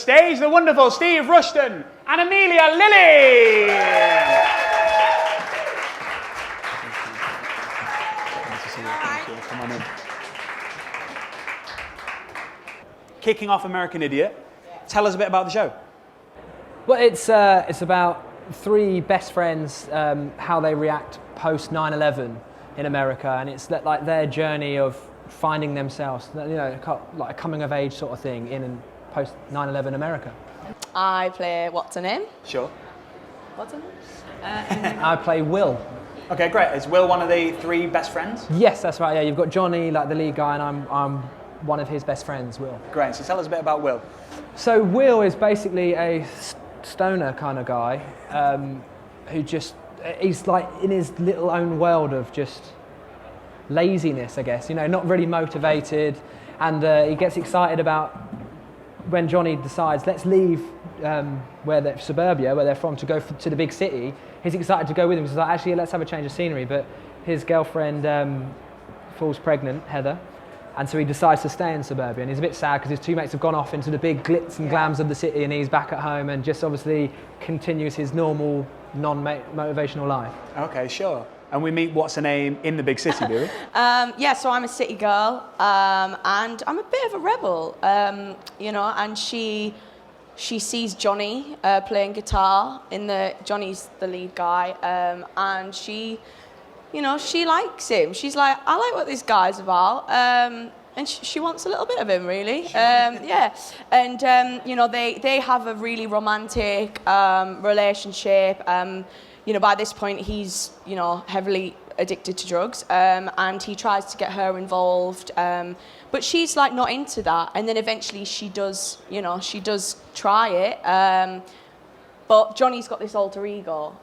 Stage the wonderful Steve Rushton and Amelia Lilly. Come on in. Kicking off American Idiot. Tell us a bit about the show. Well, it's about three best friends, how they react post 9/11 in America, and it's like their journey of finding themselves, you know, like a coming of age sort of thing in and post 9/11 America. I play what's her name? Sure. What's her name? I play Will. Okay, great. Is Will one of the three best friends? Yes, that's right. Yeah, you've got Johnny, like the lead guy, and I'm one of his best friends, Will. Great. So tell us a bit about Will. So Will is basically a stoner kind of guy who he's like in his little own world of just laziness, I guess. You know, not really motivated, and he gets excited about when Johnny decides, let's leave suburbia, where they're from, to go to the big city. He's excited to go with him. He's like, actually, let's have a change of scenery. But his girlfriend falls pregnant, Heather, and so he decides to stay in suburbia. And he's a bit sad because his two mates have gone off into the big glitz and glams of the city, and he's back at home and just obviously continues his normal, non-motivational life. Okay, sure. And we meet what's her name in the big city, do we? Yeah, so I'm a city girl, and I'm a bit of a rebel, you know, and she sees Johnny playing guitar Johnny's the lead guy, and she likes him. She's like, I like what this guy's about, and she wants a little bit of him, really. Yeah, and you know, they have a really romantic relationship. You know, by this point, he's, you know, heavily addicted to drugs, and he tries to get her involved, but she's like not into that. And then eventually she does try it, but Johnny's got this alter ego,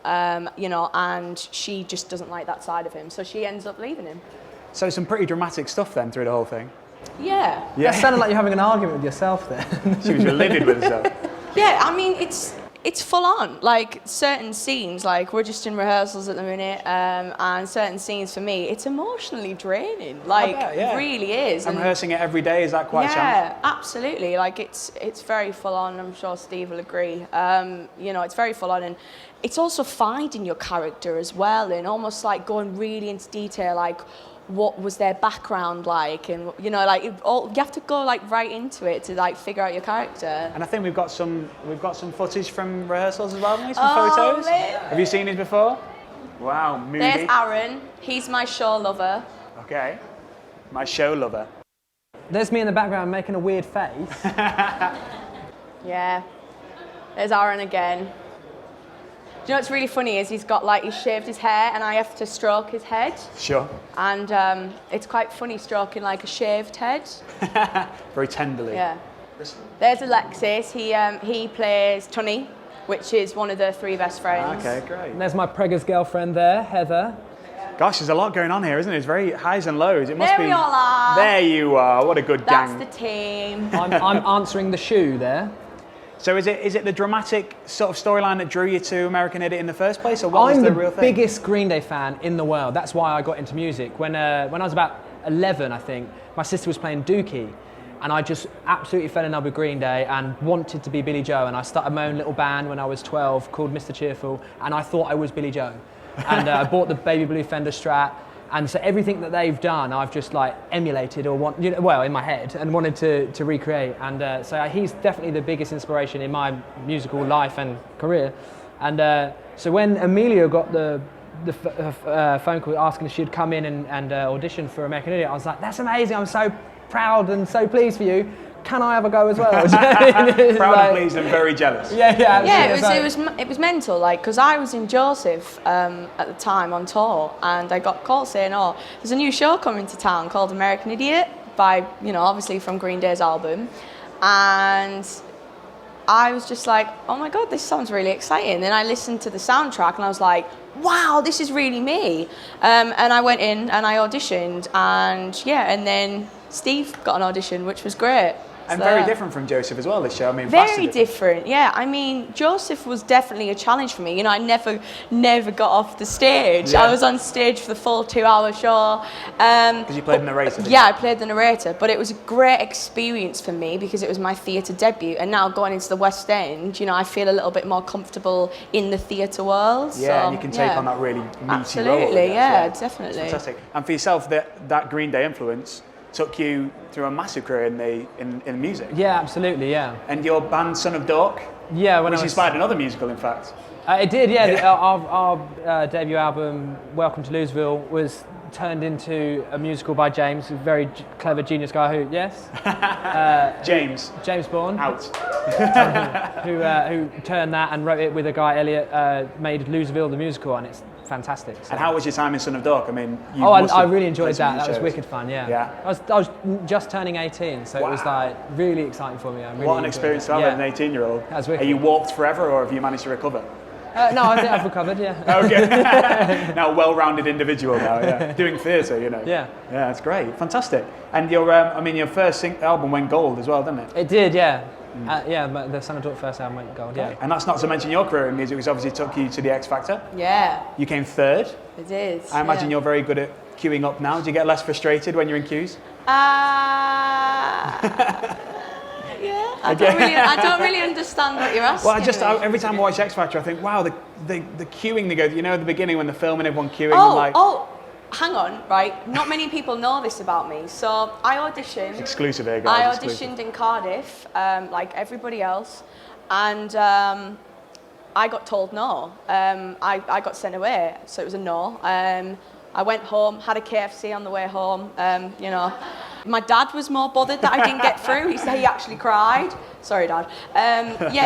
you know, and she just doesn't like that side of him, so she ends up leaving him. So some pretty dramatic stuff then through the whole thing. Yeah. That sounded like you're having an argument with yourself there. She was livid with herself. Yeah, I mean, it's full on. Like certain scenes, like we're just in rehearsals at the minute, and certain scenes for me, it's emotionally draining. Like it really is. I'm rehearsing it every day. Is that quite a challenge? Yeah, absolutely. Like it's very full on. I'm sure Steve will agree. You know, it's very full on, and it's also finding your character as well, and almost like going really into detail, like what was their background like, and you know, like you have to go like right into it to like figure out your character. And I think we've got some footage from rehearsals as well, haven't we? Some photos. Man. Have you seen these before? Wow, moody. There's Aaron. He's my show lover. Okay, my show lover. There's me in the background making a weird face. Yeah. There's Aaron again. Do you know what's really funny is he's shaved his hair and I have to stroke his head. Sure. And it's quite funny stroking like a shaved head. Very tenderly. Yeah. There's Alexis. He plays Tunny, which is one of the three best friends. Okay, great. And there's my pregger's girlfriend there, Heather. Gosh, there's a lot going on here, isn't it? It's very highs and lows. It must There be. we all are. There you are. What a good gang. That's the team. I'm answering the shoe there. So is it the dramatic sort of storyline that drew you to American Idiot in the first place, or what was the real thing? I'm the biggest Green Day fan in the world. That's why I got into music. When I was about 11, I think, my sister was playing Dookie, and I just absolutely fell in love with Green Day and wanted to be Billy Joe. And I started my own little band when I was 12 called Mr. Cheerful, and I thought I was Billy Joe. And I bought the baby blue Fender Strat. And so everything that they've done, I've just like emulated or in my head and wanted to recreate. And so he's definitely the biggest inspiration in my musical life and career. And so when Amelia got the phone call asking if she'd come in and audition for American Idiot, I was like, that's amazing. I'm so proud and so pleased for you. Can I have a go as well? Proud and pleased and very jealous. It was mental, like, because I was in Joseph at the time on tour, and I got called saying, oh, there's a new show coming to town called American Idiot by, you know, obviously from Green Day's album, and I was just like, oh my God, this sounds really exciting. Then I listened to the soundtrack and I was like, wow, this is really me. And I went in and I auditioned, and then Steve got an audition, which was great. And very different from Joseph as well, this show. I mean, very different. Yeah. I mean, Joseph was definitely a challenge for me. You know, I never got off the stage. Yeah. I was on stage for the full 2-hour show. Because you played the narrator, didn't Yeah, you? I played the narrator, but it was a great experience for me because it was my theatre debut, and now going into the West End, you know, I feel a little bit more comfortable in the theatre world. Yeah, so, and you can take on that really meaty role. Absolutely, I guess, yeah, definitely. It's fantastic. And for yourself, that Green Day influence took you through a massive career in music. Yeah, absolutely, yeah. And your band Son of Dork, Yeah, when which I was, inspired another musical, in fact. it did, yeah. Yeah. Our debut album, Welcome to Louisville, was turned into a musical by James, a very clever genius guy who, yes? James Bourne. out. Who turned that and wrote it with a guy, Elliot, made Louisville the musical, and it's fantastic. So. And how was your time in Son of Dork? I mean, you I really enjoyed played some that. That huge was shows. wicked fun, yeah. Yeah. I was just turning 18, so it was Wow. like really exciting for me. I really What an enjoyed experience it. to have Yeah. as an 18-year-old. That was Are wicked. you warped forever, or have you managed to recover? No, I think I've recovered, yeah. Okay. Now, well-rounded individual now, yeah. Doing theatre, you know. Yeah. Yeah, that's great. Fantastic. And your first album went gold as well, didn't it? It did, yeah. But the Son of Dork first album went gold, yeah. And that's not to mention your career in music, which obviously took you to the X Factor. Yeah, You came third. it is. I imagine yeah. you're very good at queuing up now. Do you get less frustrated when you're in queues? Yeah, I don't really understand what you're asking. Well, every time I watch X Factor, I think, wow, the queuing they go. You know, at the beginning when they're filming, everyone queuing. I'm like, hang on, right? Not many people know this about me. So I auditioned. exclusive here, guys. I exclusive. auditioned in Cardiff, like everybody else, and I got told no. I got sent away, so it was a no. I went home, had a KFC on the way home. You know, my dad was more bothered that I didn't get through. He actually cried. Sorry, Dad.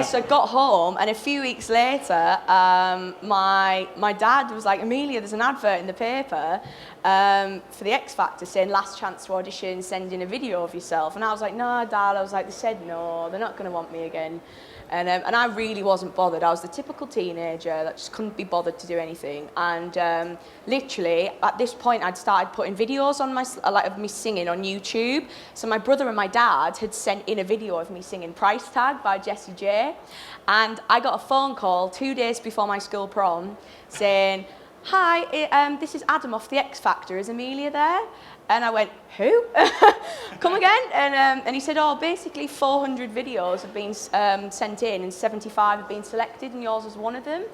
So I got home, and a few weeks later, my dad was like, Amelia, there's an advert in the paper for the X Factor saying last chance to audition, send in a video of yourself. And I was like, no, Dad. I was like, they said no, they're not going to want me again. And I really wasn't bothered. I was the typical teenager that just couldn't be bothered to do anything. And literally, at this point, I'd started putting videos on of me singing on YouTube. So my brother and my dad had sent in a video of me singing Price Tag by Jessie J. And I got a phone call 2 days before my school prom saying, hi, this is Adam off the X Factor. Is Amelia there? And I went, who? Come again? And he said, basically 400 videos have been sent in and 75 have been selected and yours was one of them.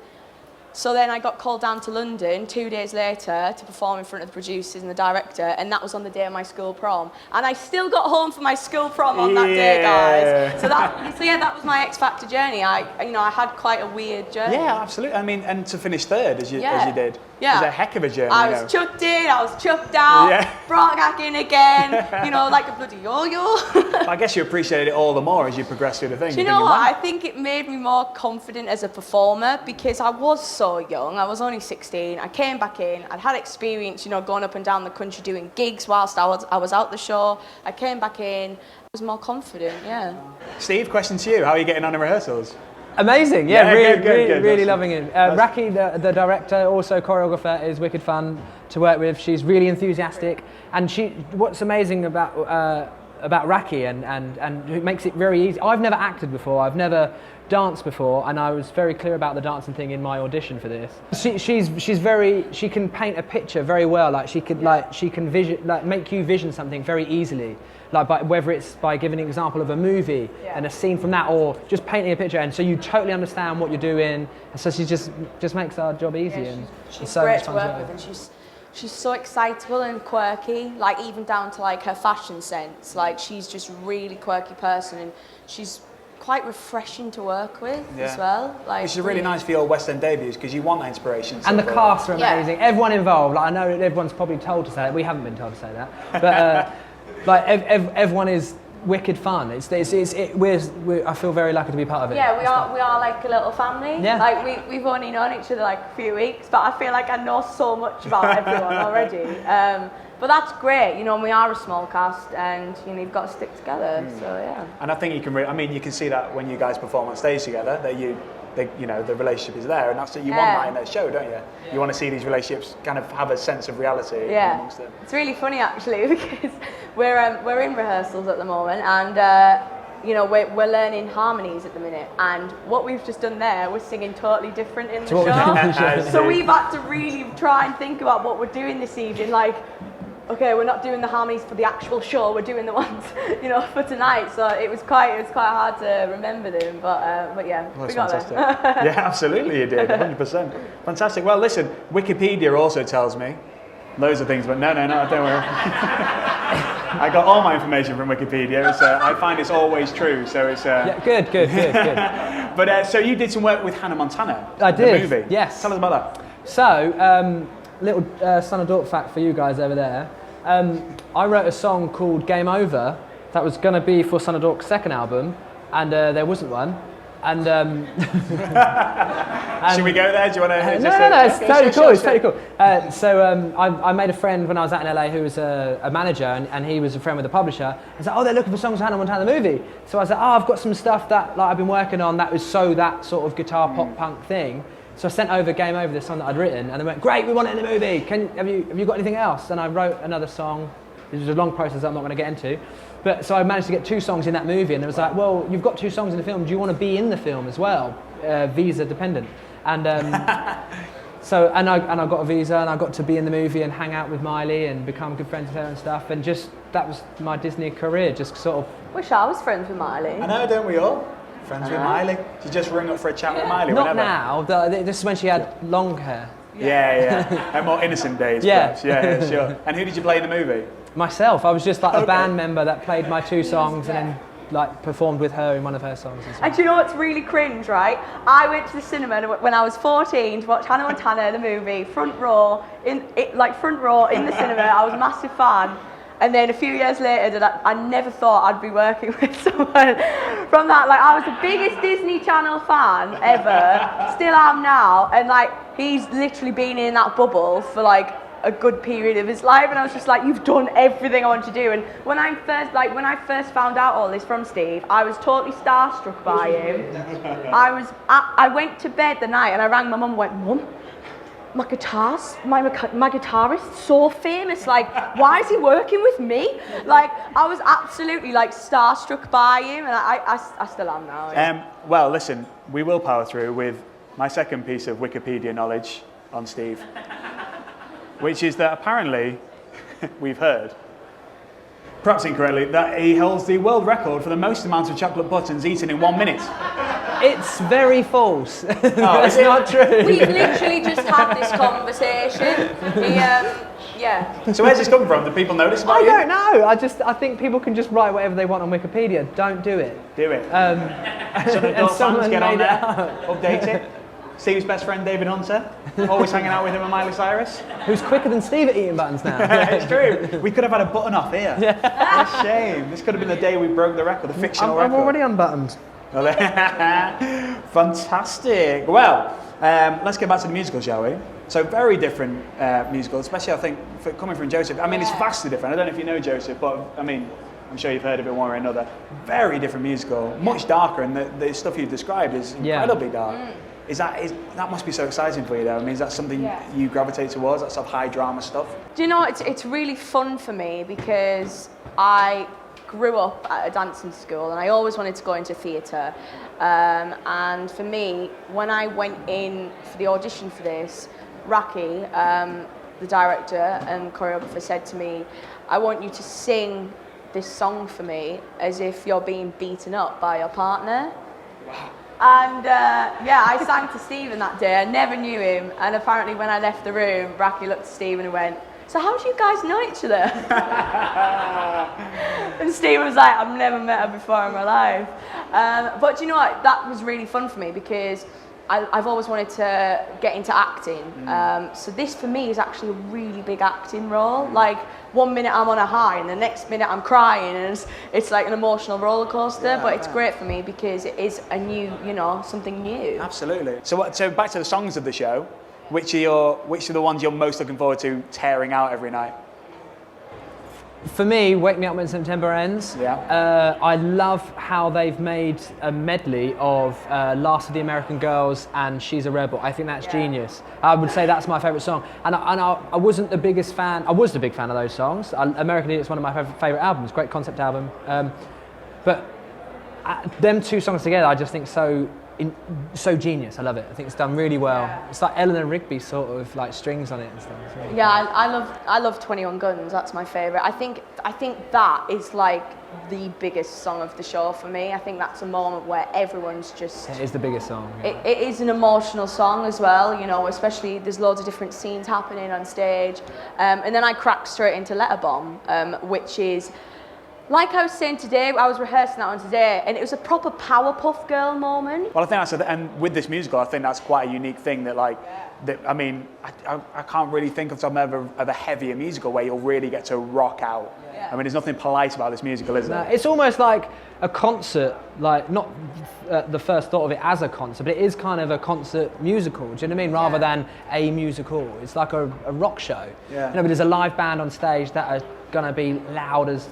So then I got called down to London 2 days later to perform in front of the producers and the director, and that was on the day of my school prom. And I still got home for my school prom on that day, guys. So that was my X Factor journey. I had quite a weird journey. Yeah, absolutely. I mean, and to finish third as you did, yeah. was a heck of a journey. I was chucked in, I was chucked out, Yeah. brought back in again, like a bloody yo-yo. I guess you appreciated it all the more as you progressed through the thing. Do you know what? I think it made me more confident as a performer because I was so young. I was only 16. I came back in. I'd had experience, going up and down the country doing gigs whilst I was out the show. I came back in. I was more confident. Yeah. Steve, question to you: how are you getting on in rehearsals? Amazing, Yeah, really good. loving it. Raki, the director, also choreographer, is wicked fun to work with. She's really enthusiastic, and what's amazing about Raki and it makes it very easy. I've never acted before. I've never danced before, and I was very clear about the dancing thing in my audition for this. She can paint a picture very well. Like she can make you vision something very easily. Whether it's by giving an example of a movie and a scene from that, or just painting a picture, and so you totally understand what you're doing. And so she just makes our job easy. Yeah, and she's so great much to fun work with, and she's so excitable and quirky, even down to her fashion sense. She's just really quirky person, and she's quite refreshing to work with as well. Which is really nice for your West End debuts because you want that inspiration. And the cast are amazing. Yeah. Everyone involved. I know everyone's probably told to say that. We haven't been told to say that, but everyone is wicked fun. I feel very lucky to be part of it. Yeah, we are like a little family. Yeah. We've only known each other a few weeks, but I feel like I know so much about everyone already. But that's great, and we are a small cast, and you've got to stick together. So yeah. And I think you can you can see that when you guys perform on stage together, that the relationship is there, and that's what you want that in their show, don't you? Yeah. You want to see these relationships kind of have a sense of reality amongst them. It's really funny actually because we're in rehearsals at the moment, and you know, we're learning harmonies at the minute, and what we've just done there, we're singing totally different in the show. So we've had to really try and think about what we're doing this evening. Like, okay, we're not doing the harmonies for the actual show, we're doing the ones, you know, for tonight. So it was quite hard to remember them, but yeah, well, we got fantastic. there. Yeah, absolutely, you did, 100%. Fantastic. Well, listen, Wikipedia also tells me loads of things, but no, don't worry. I got all my information from Wikipedia. I find it's always true, so it's... Yeah, good. But so you did some work with Hannah Montana. I did, the movie. yes. Tell us about that. So, little son of daughter fact for you guys over there. I wrote a song called Game Over that was going to be for Son of Dork's second album, and there wasn't one. And should we go there? Do you want to? No, it's totally cool. It's totally cool. So I made a friend when I was out in LA who was a manager, and he was a friend with a publisher. I was like, oh, they're looking for songs for Hannah Montana the movie. So I was like, oh, I've got some stuff that like I've been working on that was that sort of guitar pop punk thing. So I sent over Game Over, the song that I'd written, and they went, great, we want it in the movie. Have you got anything else? And I wrote another song. It was a long process that I'm not going to get into. But so I managed to get 2 songs in that movie, and it was like, well, you've got 2 songs in the film. Do you want to be in the film as well? Visa dependent. And so I got a visa, and I got to be in the movie and hang out with Miley and become good friends with her and stuff. And just that was my Disney career. Just sort of. Wish I was friends with Miley. I know, don't we all? Friends with Miley. Did you just ring up for a chat with Miley? Not whenever? now. This is when she had long hair. Yeah. Her more innocent days. Yeah. Perhaps. Yeah, sure. And who did you play in the movie? Myself. I was just like a band member that played my 2 songs and then like performed with her in one of her songs. And do you know what's really cringe, right? I went to the cinema when I was 14 to watch Hannah Montana the movie, front row in the cinema. I was a massive fan. And then a few years later, I never thought I'd be working with someone from that. Like, I was the biggest Disney Channel fan ever, still am now. And like, he's literally been in that bubble for like a good period of his life. And I was just like, you've done everything I want to do. And when I first found out all this from Steve, I was totally starstruck by him. I went to bed the night and I rang my mum and went, Mum, my guitarist, so famous, like, why is he working with me? Like, I was absolutely like starstruck by him, and I still am now. Well, listen, we will power through with my second piece of Wikipedia knowledge on Steve, which is that apparently, we've heard, perhaps incorrectly, that he holds the world record for the most amount of chocolate buttons eaten in 1 minute. It's very false. Oh, it's not true. We've literally just had this conversation. Yeah. So where's this coming from? Do people notice about you? I don't know. I think people can just write whatever they want on Wikipedia. Don't do it. Do it. And Fans, someone get on made it there, up. update it. Steve's best friend, David Hunter, always hanging out with him and Miley Cyrus. Who's quicker than Steve at eating buttons now? It's true. We could have had a button off here. Yeah. What a shame. This could have been the day we broke the record, the fictional record. I'm already unbuttoned. Fantastic. Well, let's get back to the musical, shall we? So very different musical, especially I think coming from Joseph. I mean, it's vastly different. I don't know if you know Joseph, but I mean, I'm sure you've heard of it one way or another. Very different musical, much darker, and the stuff you've described is incredibly dark. That must be so exciting for you, though. I mean, is that something you gravitate towards, that sort of high drama stuff? Do you know, it's really fun for me because I grew up at a dancing school and I always wanted to go into theatre. And for me, when I went in for the audition for this, Raki, the director and choreographer, said to me, I want you to sing this song for me as if you're being beaten up by your partner. Wow. And I sang to Stephen that day. I never knew him, and apparently when I left the room, Raki looked at Stephen and went, so how do you guys know each other? And Stephen was like, I've never met her before in my life. But do you know what? That was really fun for me because I've always wanted to get into acting. So this for me is actually a really big acting role. Like 1 minute I'm on a high and the next minute I'm crying, and it's like an emotional roller coaster. But it's great for me because it is a new, something new. Absolutely. So back to the songs of the show. Which are the ones you're most looking forward to tearing out every night? For me, Wake Me Up When September Ends. Yeah. I love how they've made a medley of Last of the American Girls and She's a Rebel. I think that's genius. I would say that's my favourite song. And I wasn't the biggest fan. I was a big fan of those songs. American Idiot's one of my favourite albums. Great concept album. But them two songs together, I just think so genius. I love it. I think it's done really well. Yeah. It's like Eleanor Rigby sort of like strings on it and stuff. It's really Yeah, I love 21 Guns. That's my favourite. I think that is like the biggest song of the show for me. I think that's a moment where everyone's just. It is the biggest song. Yeah. It is an emotional song as well, you know, especially there's loads of different scenes happening on stage. And then I cracked straight into Letter Bomb, which is, like I was saying today, I was rehearsing that one today, and it was a proper Powerpuff Girl moment. Well, I think and with this musical, I think that's quite a unique thing that, like, I mean, I can't really think of something of a heavier musical where you'll really get to rock out. Yeah. I mean, there's nothing polite about this musical, is there? No, it's almost like a concert, like not the first thought of it as a concert, but it is kind of a concert musical. Do you know what I mean? Rather than a musical, it's like a rock show. Yeah. You know, but there's a live band on stage that are gonna be loud as,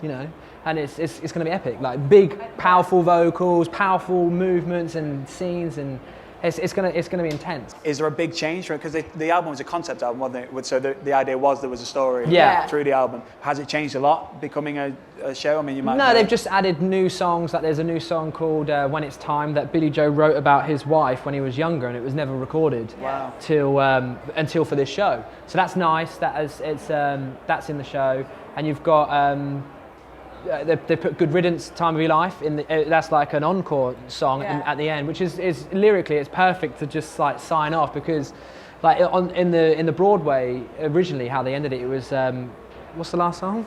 you know, and it's gonna be epic. Like big, powerful vocals, powerful movements and scenes, and it's gonna be intense. Is there a big change from it? Because the album was a concept album, wasn't it? So the idea was there was a story through the album. Has it changed a lot becoming a show? I mean, you might. No, they've just added new songs. Like there's a new song called "When It's Time" that Billy Joe wrote about his wife when he was younger, and it was never recorded until for this show. So that's nice. That's in the show, and you've got. They put "Good Riddance, Time of Your Life" in that's like an encore song at the end, which is lyrically it's perfect to just like sign off, because like in the Broadway originally how they ended it was what's the last song?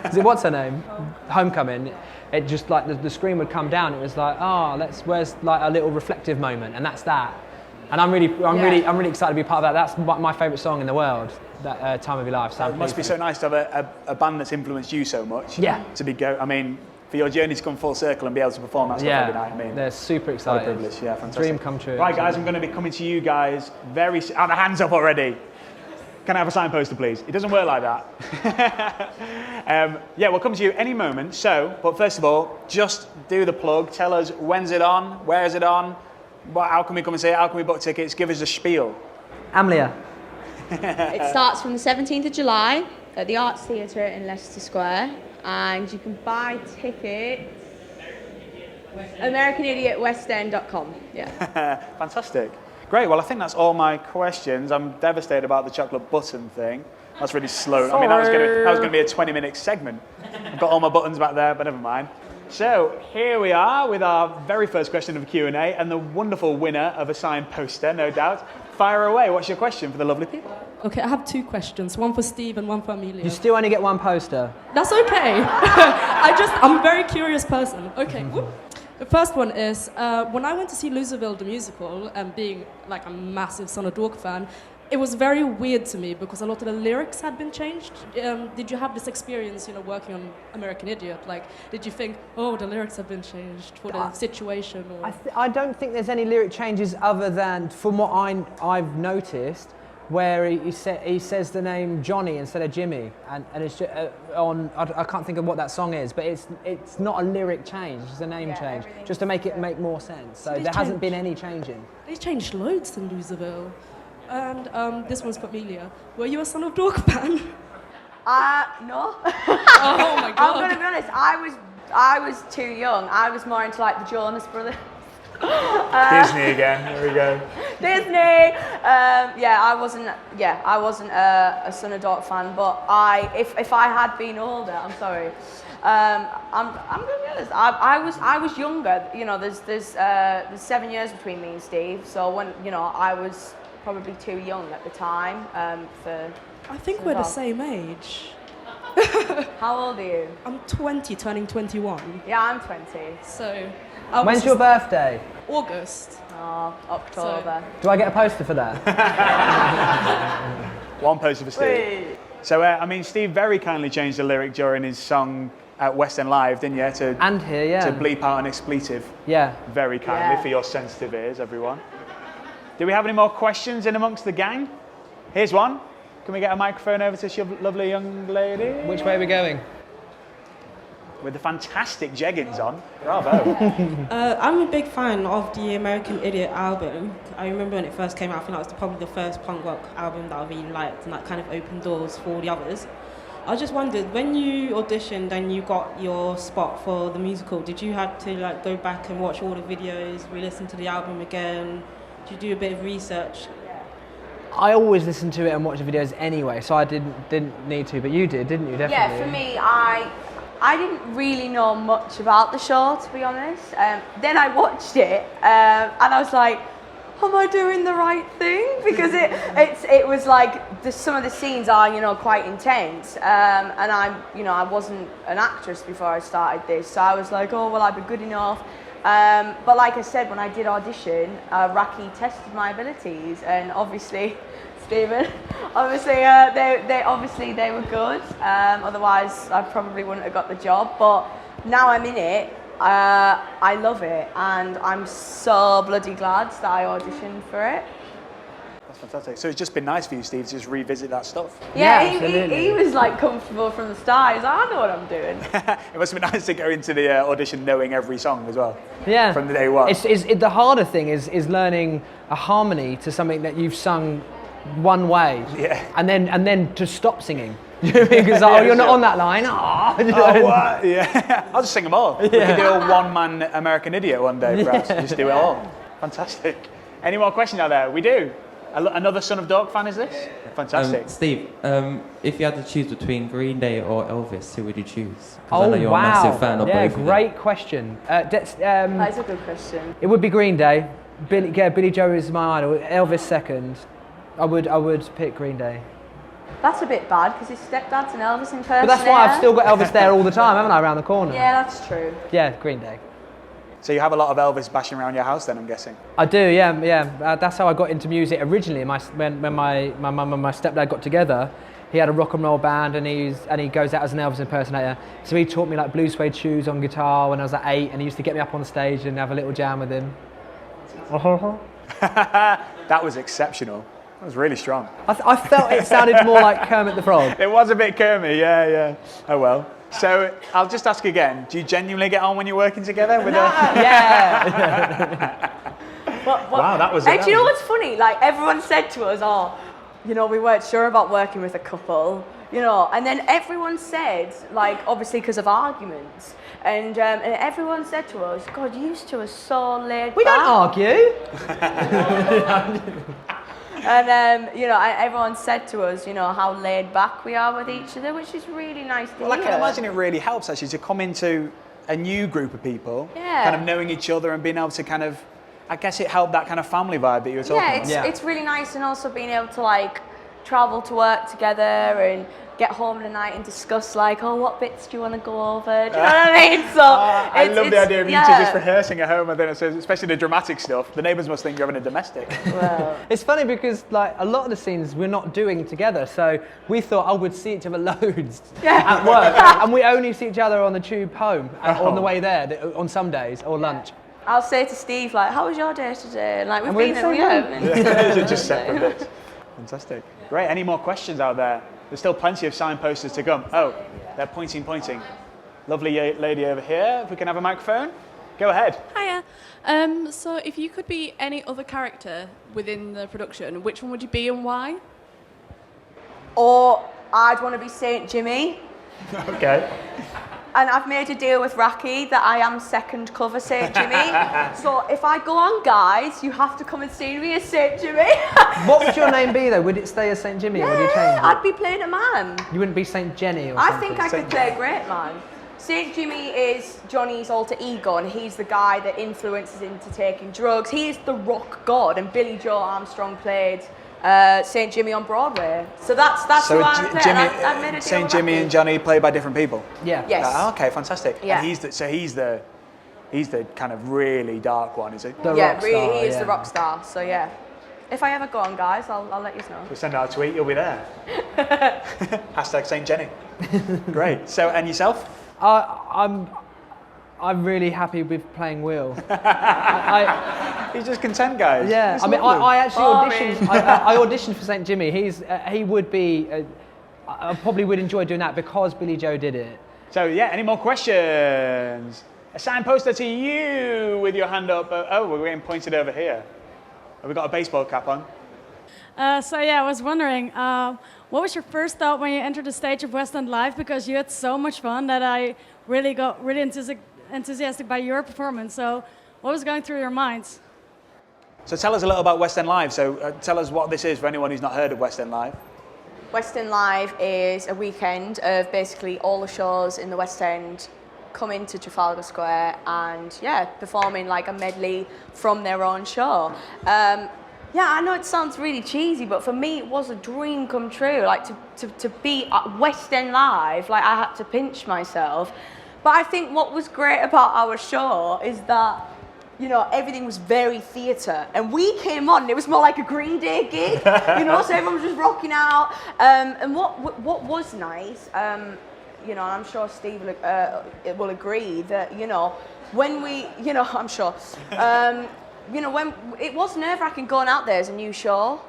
Is it what's her name? Homecoming. It just like the screen would come down. It was like where's like a little reflective moment, and that's that. And I'm really excited to be part of that. That's my favourite song in the world. That Time of Your Life. So it must be so nice to have a band that's influenced you so much. Yeah. I mean, for your journey to come full circle and be able to perform that stuff every night. I mean, they're super excited. What a privilege. Yeah, fantastic. Dream come true. Right, guys, I'm going to be coming to you guys very soon. Oh, the hands up already. Can I have a sign poster, please? It doesn't work like that. We'll come to you any moment. So, but first of all, just do the plug. Tell us when's it on, where is it on, how can we come and see it, how can we book tickets, give us a spiel. Amelia. It starts from the 17th of July at the Arts Theatre in Leicester Square, and you can buy tickets AmericanIdiotWestEnd.com. Yeah. Fantastic. Great. Well, I think that's all my questions. I'm devastated about the chocolate button thing. That's really slow. Sorry. I mean, that was going to be a 20-minute segment. I've got all my buttons back there, but never mind. So here we are with our very first question of Q&A and the wonderful winner of a signed poster, no doubt. Fire away. What's your question for the lovely people? Okay, I have two questions, one for Steve and one for Amelia. You still only get one poster. That's okay. I'm a very curious person. Okay. The first one is, when I went to see Loserville the musical, and being like a massive Son of Dork fan, it was very weird to me because a lot of the lyrics had been changed. Did you have this experience, working on American Idiot? Like, did you think, oh, the lyrics have been changed for the situation? Or? I don't think there's any lyric changes other than, from what I've noticed, where he says the name Johnny instead of Jimmy, and it's just, I can't think of what that song is, but it's not a lyric change, it's just a name change, just to make it make more sense. So there hasn't been any changing. They changed loads in Loserville. And this one's for Amelia. Were you a Son of Dork fan? No. Oh my God. I'm going to be honest, I was too young. I was more into like the Jonas Brothers. Disney again. Here we go. Disney. I wasn't a Son of Dork fan, but if I had been older, I'm sorry. I'm going to be honest. I was younger. There's 7 years between me and Steve. So when I was probably too young at the time for. I think we're the same age. How old are you? I'm 20, turning 21. Yeah, I'm 20. So. When's your birthday? August. Oh, October. Do I get a poster for that? One poster for Steve. Wait. So, Steve very kindly changed the lyric during his song at West End Live, didn't you? And here, To bleep out an expletive. Yeah. Very kindly for your sensitive ears, everyone. Do we have any more questions in amongst the gang? Here's one. Can we get a microphone over to this lovely young lady? Which way are we going? With the fantastic jeggings on. Bravo. I'm a big fan of the American Idiot album. I remember when it first came out, I think that was probably the first punk rock album that I really liked, and that kind of opened doors for all the others. I just wondered, when you auditioned and you got your spot for the musical, did you have to like go back and watch all the videos, re-listen to the album again? Did you do a bit of research? I always listen to it and watch the videos anyway, so I didn't need to, but you did, didn't you? Definitely. Yeah, for me, I didn't really know much about the show, to be honest. Then I watched it, and I was like, am I doing the right thing? Because it was like some of the scenes are, you know, quite intense, and I wasn't an actress before I started this, so I was like, oh, will I be good enough? But like I said, when I did audition, Raki tested my abilities, and obviously, Stephen, obviously they were good. Otherwise, I probably wouldn't have got the job. But now I'm in it. I love it, and I'm so bloody glad that I auditioned for it. That's fantastic. So it's just been nice for you, Steve, to just revisit that stuff. Yeah, absolutely. he was like comfortable from the start. He's like, I know what I'm doing. It must have been nice to go into the audition knowing every song as well. Yeah. From the day one. The harder thing is learning a harmony to something that you've sung one way. Yeah. And then to stop singing. Because you're not on that line. Oh, what? Yeah. I'll just sing them all. We could do a one-man American Idiot one day, perhaps. Just do it all. Fantastic. Any more questions out there? We do. Another Son of Dog fan is this? Fantastic. Steve, if you had to choose between Green Day or Elvis, who would you choose? 'Cause Oh, I know you're wow. a massive fan of both of them. Great question. That is a good question. It would be Green Day. Billy Joe is my idol. Elvis second. I would pick Green Day. That's a bit bad because his stepdad's an Elvis impersonator. But that's why I've still got Elvis there all the time, haven't I, around the corner? Yeah, that's true. Yeah, Green Day. So you have a lot of Elvis bashing around your house then, I'm guessing? I do, yeah. That's how I got into music originally. When my mum and my stepdad got together, he had a rock and roll band, and he goes out as an Elvis impersonator. So he taught me like blue suede shoes on guitar when I was like 8, and he used to get me up on stage and have a little jam with him. That was exceptional. That was really strong. I felt it sounded more like Kermit the Frog. It was a bit Kermit, yeah. Oh well. So I'll just ask again, do you genuinely get on when you're working together? Yeah. Wow, that was... And do you know what's funny? Like, everyone said to us, oh, you know, we weren't sure about working with a couple, you know, and then everyone said, like, obviously because of arguments, and everyone said to us, God, you two are so laid We back. don't argue. And, you know, everyone said to us, you know, how laid back we are with each other, which is really nice to hear. Well, I can imagine it really helps, actually, to come into a new group of people, Yeah. kind of knowing each other and being able to kind of, I guess it helped that kind of family vibe that you were talking about. It's really nice, and also being able to, like, travel to work together and get home in the night and discuss, like, oh, what bits do you want to go over? Do you know what I mean? So I love the idea of you two just rehearsing at home, and then it says, especially the dramatic stuff, the neighbours must think you're having a domestic. Well, It's funny because like a lot of the scenes we're not doing together, so we thought we'd see each other loads at work, and we only see each other on the tube home on the way there on some days or lunch. I'll say to Steve, like, how was your day today? And, like, we've And we're been the same They're just separate bits. Fantastic. Great. Any more questions out there? There's still plenty of signposters to come. Oh, they're pointing. Lovely lady over here. If we can have a microphone. Go ahead. Hiya. So if you could be any other character within the production, which one would you be and why? Or I'd want to be Saint Jimmy. Okay. And I've made a deal with Raki that I am second cover Saint Jimmy. So if I go on, guys, you have to come and see me as Saint Jimmy. What would your name be though? Would it stay as Saint Jimmy or would you change it? I'd be playing a man. You wouldn't be Saint Jenny or I something? think I could play a great man. Saint Jimmy is Johnny's alter ego, and he's the guy that influences him to taking drugs. He is the rock god, and Billy Joe Armstrong played Saint Jimmy on Broadway. So that's So who I play. I've made a deal Saint with Jimmy Raki. and Johnny played by different people. Yeah. Yes. Okay, fantastic. Yeah. And he's the kind of really dark one, is he? The Yeah, rock really, star, he is yeah. the rock star. So yeah, if I ever go on, guys, I'll let you know. We'll send out a tweet. You'll be there. Hashtag Saint Jenny. Great. So, and yourself? I'm really happy with playing Will. He's just content, guys. Yeah, It's I mean, lovely. I actually Boring. auditioned. I auditioned for Saint Jimmy. He would be. I probably would enjoy doing that because Billy Joe did it. So yeah, any more questions? A signposter to you with your hand up. Oh, we're getting pointed over here. Have we got a baseball cap on? So yeah, I was wondering, what was your first thought when you entered the stage of West End Live? Because you had so much fun that I really got really enthusiastic by your performance. So what was going through your minds? So tell us a little about West End Live. So tell us what this is for anyone who's not heard of West End Live. West End Live is a weekend of basically all the shows in the West End come into Trafalgar Square and performing like a medley from their own show. Yeah, I know it sounds really cheesy, but for me it was a dream come true. Like to be at West End Live, like I had to pinch myself. But I think what was great about our show is that, you know, everything was very theatre, and we came on and it was more like a Green Day gig, you know, so everyone was just rocking out. And what was nice, you know, and I'm sure Steve will agree that, you know, when we, you know, I'm sure. You know, when it was nerve-wracking going out there as a new show.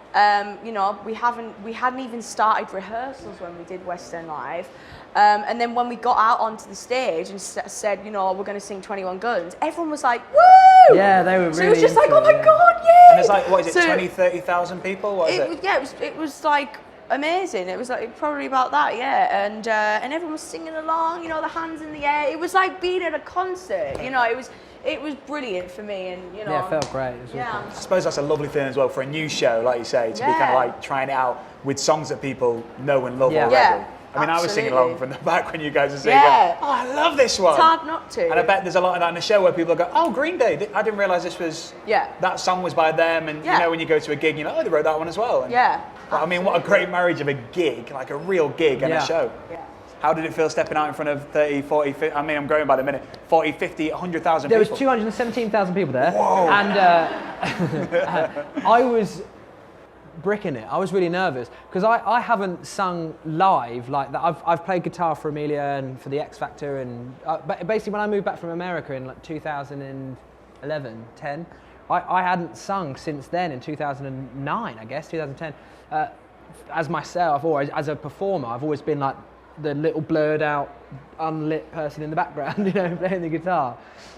You know, we hadn't even started rehearsals when we did West End Live. And then when we got out onto the stage and said, you know, we're going to sing 21 Guns, everyone was like, woo! Yeah, they were really. So it was just like, into oh my it, God, yeah! And it's like, what is it, 20, 30,000 people? What is it? Yeah, it was like amazing. It was like probably about that, yeah. And everyone was singing along, you know, the hands in the air. It was like being at a concert, you know. It was brilliant for me, and you know. Yeah, it felt great. It was yeah. really I suppose that's a lovely thing as well for a new show, like you say, to be kind of like trying it out with songs that people know and love already. Yeah, I mean, I was singing absolutely. along from the back when you guys were singing. Yeah. Oh, I love this one. It's hard not to. And I bet there's a lot of that in the show where people go, oh, Green Day. I didn't realise this was, that song was by them. And you know, when you go to a gig, you know, oh, they wrote that one as well. And, but, I mean, what a great marriage of a gig, like a real gig and a show. Yeah. How did it feel stepping out in front of 30, 40, 50, I mean, I'm growing by the minute, 40, 50, 100,000 people? There was 217,000 people there. Whoa. And I was bricking it. I was really nervous because I haven't sung live like that. I've played guitar for Amelia and for the X Factor, and basically when I moved back from America in like 2011, 10, I hadn't sung since then in 2009, I guess, 2010. As myself or as a performer, I've always been like the little blurred out, unlit person in the background, you know, playing the guitar.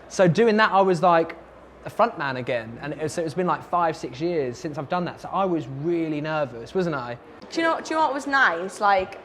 So doing that, I was like a front man again, and it's been like 5-6 years since I've done that. So I was really nervous, wasn't I? Do you know what was nice? Like,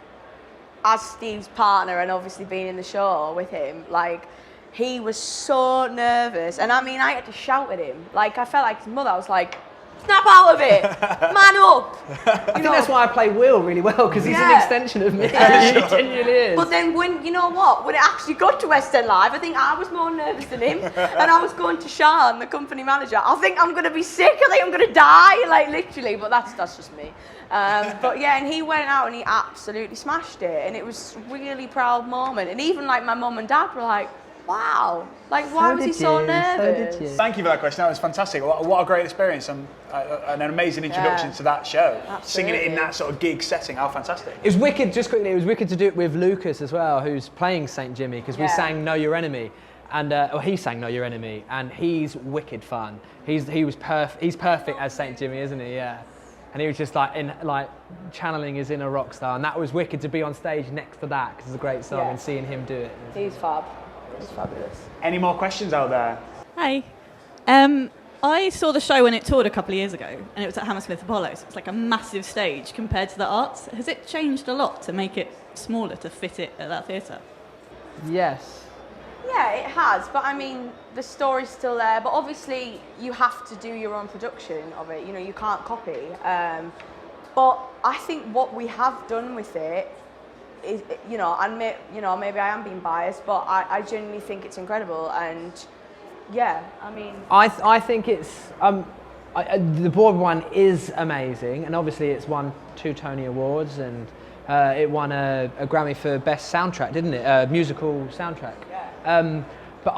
as Steve's partner and obviously being in the show with him, like, he was so nervous, and I mean, I had to shout at him. Like, I felt like his mother. I was like, snap out of it, man up. I think that's why I play Will really well, because he's an extension of me. He genuinely is. But then when, you know what, when it actually got to West End Live, I think I was more nervous than him. And I was going to Sean, the company manager, I think I'm going to be sick, I think I'm going to die, like literally, but that's just me. But yeah, and he went out and he absolutely smashed it, and it was a really proud moment. And even like my mum and dad were like, wow, like why was he so nervous? Thank you for that question. That was fantastic. What a great experience and an amazing introduction to that show. Absolutely. Singing it in that sort of gig setting. How fantastic. It was wicked, just quickly, it was wicked to do it with Lucas as well, who's playing Saint Jimmy, because we sang Know Your Enemy. And he sang Know Your Enemy, and he's wicked fun. He's perfect as Saint Jimmy, isn't he? Yeah. And he was just like channeling his inner rock star, and that was wicked to be on stage next to that, because it's a great song, and seeing him do it. He's fab. It's fabulous. Any more questions out there? Hi. I saw the show when it toured a couple of years ago, and it was at Hammersmith Apollo, so it's like a massive stage compared to the Arts. Has it changed a lot to make it smaller to fit it at that theatre? Yes. Yeah, it has, but I mean, the story's still there, but obviously you have to do your own production of it, you know, you can't copy. But I think what we have done with it is, you know, and maybe I am being biased, but I genuinely think it's incredible, and yeah, I mean... I think it's... the Broadway one is amazing, and obviously it's won 2 Tony Awards, and it won a Grammy for Best Soundtrack, didn't it? Musical soundtrack. Yeah. But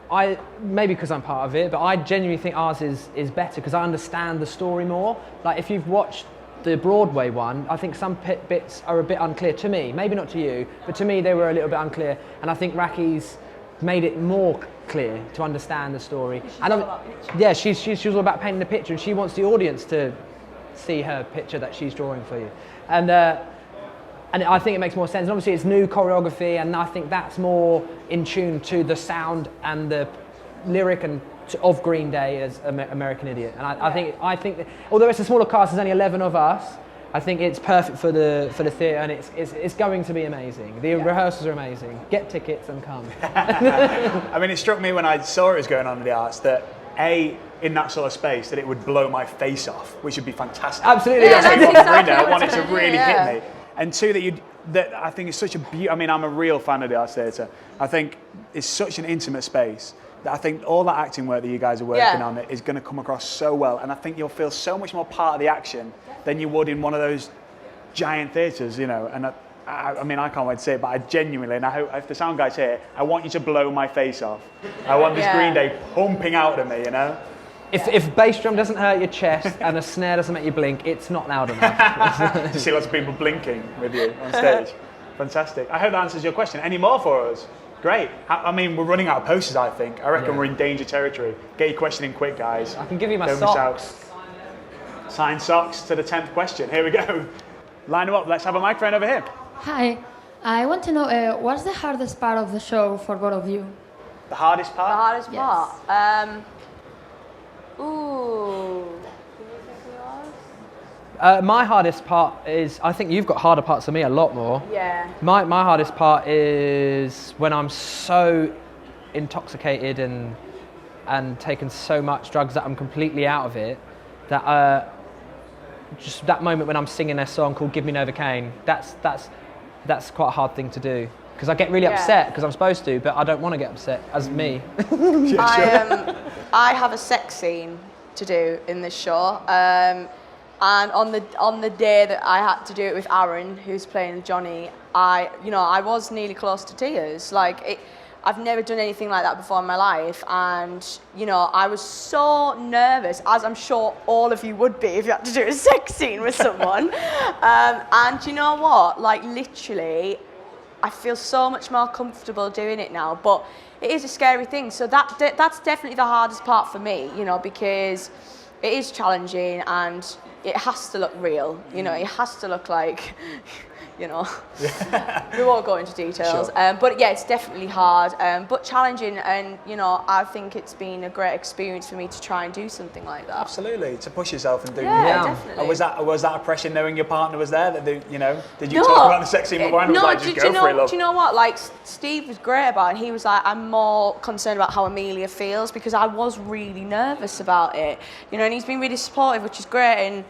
I maybe because I'm part of it, but I genuinely think ours is better because I understand the story more. Like if you've watched the Broadway one, I think some bits are a bit unclear to me. Maybe not to you, but to me they were a little bit unclear. And I think Raki's made it more clear to understand the story. Yeah, she's all about painting the picture, and she wants the audience to see her picture that she's drawing for you. And I think it makes more sense. And obviously it's new choreography, and I think that's more in tune to the sound and the lyric and of Green Day as American Idiot. And I think that, although it's a smaller cast, there's only 11 of us, I think it's perfect for the theatre, and it's going to be amazing. The rehearsals are amazing. Get tickets and come. I mean, it struck me when I saw it was going on in the arts that in that sort of space that it would blow my face off, which would be fantastic. Absolutely. Yeah, that's exactly I what want it it's to gonna really be, yeah. hit me. And two, that I think is such a beauty. I mean, I'm a real fan of the arts theatre. I think it's such an intimate space that I think all that acting work that you guys are working on is going to come across so well. And I think you'll feel so much more part of the action than you would in one of those giant theatres, you know. And I mean, I can't wait to see it, but I genuinely, and I hope if the sound guy's here, I want you to blow my face off. I want this Green Day pumping out of me, you know. If bass drum doesn't hurt your chest and a snare doesn't make you blink, it's not loud enough. You see lots of people blinking with you on stage. Fantastic. I hope that answers your question. Any more for us? Great. I mean, we're running out of posters, I think. I reckon we're in danger territory. Get your question in quick, guys. I can give you my Don't miss out. socks. Signed socks to the 10th question. Here we go. Line them up. Let's have a microphone over here. Hi, I want to know what's the hardest part of the show for both of you? The hardest part? The hardest Yes. part? Ooh. My hardest part is, I think you've got harder parts than me, a lot more. Yeah. My hardest part is when I'm so intoxicated and taken so much drugs that I'm completely out of it, that just that moment when I'm singing their song called "Give Me Novocaine," that's quite a hard thing to do, because I get really upset because I'm supposed to, but I don't want to get upset as me. I have a sex scene to do in this show, and on the day that I had to do it with Aaron, who's playing Johnny, I was nearly close to tears. I've never done anything like that before in my life, and I was so nervous, as I'm sure all of you would be if you had to do a sex scene with someone. And you know what? Literally, I feel so much more comfortable doing it now. But it is a scary thing. So that's definitely the hardest part for me, because it is challenging and it has to look real. It has to look like. We won't go into details, Sure. but yeah, it's definitely hard, but challenging, and I think it's been a great experience for me to try and do something like that. Absolutely, to push yourself and do. Definitely. Was that a pressure knowing your partner was there? That did you talk about the sex scene before? And was like, just go for it, love. Do you know what? Steve was great about it. He was like, I'm more concerned about how Amelia feels, because I was really nervous about it. And he's been really supportive, which is great, and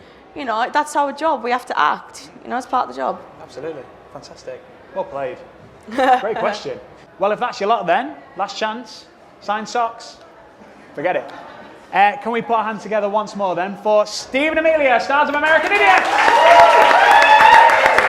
that's our job. We have to act. It's part of the job. Absolutely. Fantastic. Well played. Great question. Well, if that's your lot then, last chance, signed socks, forget it. Can we put our hands together once more then for Steve and Amelia, stars of American Idiot?